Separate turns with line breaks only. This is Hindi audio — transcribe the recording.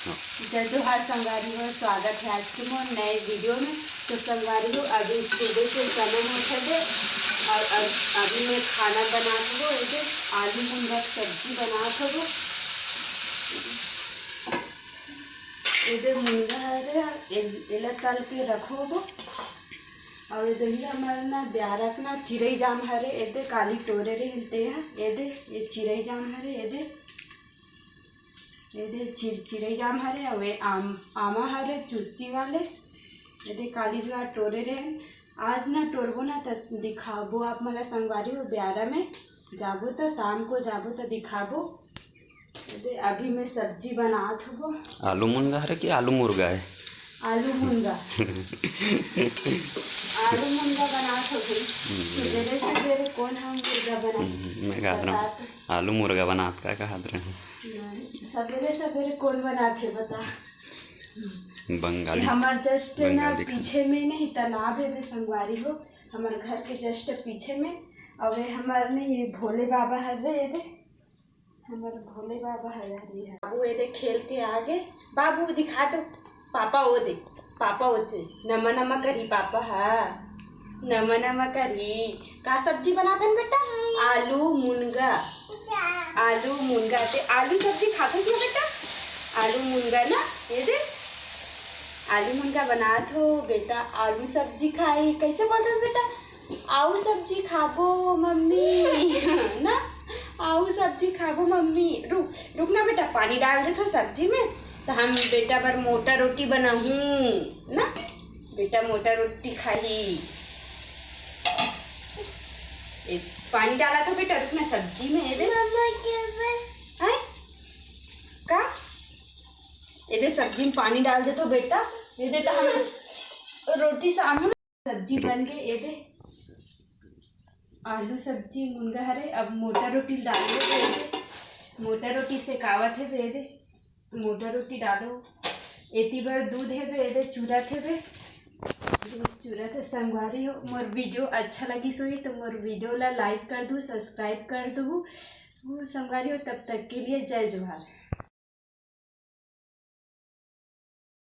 जय जोहार संगवारी हो, स्वागत है आज के मोर नए वीडियो में। तो संगवारी हो, अभी सुबह से समय उठे थे और अभी मैं खाना बना दो। ये आलू मुनगा सब्जी बना दो। ये मुनगा है तल के रखो गो। और ये हमारे ना ब्यारक ना चिड़ई जाम हरे ये काली टोरे रे हिलते हैं। ये चिड़ई जाम हरे ये चिड़ई जाम हरे और आमा हरे चुस्सी वाले ये काली जो टोरे रहे। आज ना टोरबो ना तो दिखाबो आप मला संगवारी हो। ब्यारा में जाबो तो शाम को जाबो तो दिखाबो। अभी मैं सब्जी बनात हूँ।
आलू मुनगा है कि आलू मुर्गा है?
आलू मुनगा आलू मुनगा बनात हो गई। सवेरे सवेरे कौन हम मुर्गा बना?
मैं कह रहा हूँ आलू मुर्गा बनात का कहा रहे
सवेरे सवेरे कौन बनाते बता?
बंगाली।
हमारे जस्ट ना पीछे में नहीं तालाब है संगवारी हो, हमारे घर के जस्ट पीछे में। और हमारे ने ये भोले बाबा है हमारे भोले बाबा है बाबू ये खेल के आगे। बाबू दिखा दो पापा वो दे पापा होते नमा नमा करी पापा है नमा नमा करी। का सब्जी बनाते हैं बेटा? आलू मुनगा से आलू सब्जी खाते थे बेटा। आलू मुनगा ना ये दे आलू मुनगा बना दो बेटा। आलू सब्जी खाई कैसे बोलते हो बेटा? आऊ सब्जी खाबो मम्मी ना आऊ सब्जी खाबो मम्मी। रुक ना बेटा, पानी डाल दे तो सब्जी में तो हम बेटा पर मोटा रोटी बनाऊँ ना। बेटा मोटा रोटी खाई। पानी डाला तो बेटा, रुकना सब्जी में ये दे का ये दे सब्जी में पानी डाल दे तो बेटा। ये दे तो हम रोटी सामने सब्जी बन गई। ये दे आलू सब्जी मुनगा हरे। अब मोटा रोटी डाल दे तो ये दे मोटा रोटी से कावत है। ये दे मोटा रोटी डालो। एती बार दूध है ये दे चूरा थे चूरा थे संगवारी हो। मोर वीडियो अच्छा लगी सोई तो मोर वीडियो ला लाइक कर दूँ, सब्सक्राइब कर दूँ संगवारी हो। तब तक के लिए जय जोहार।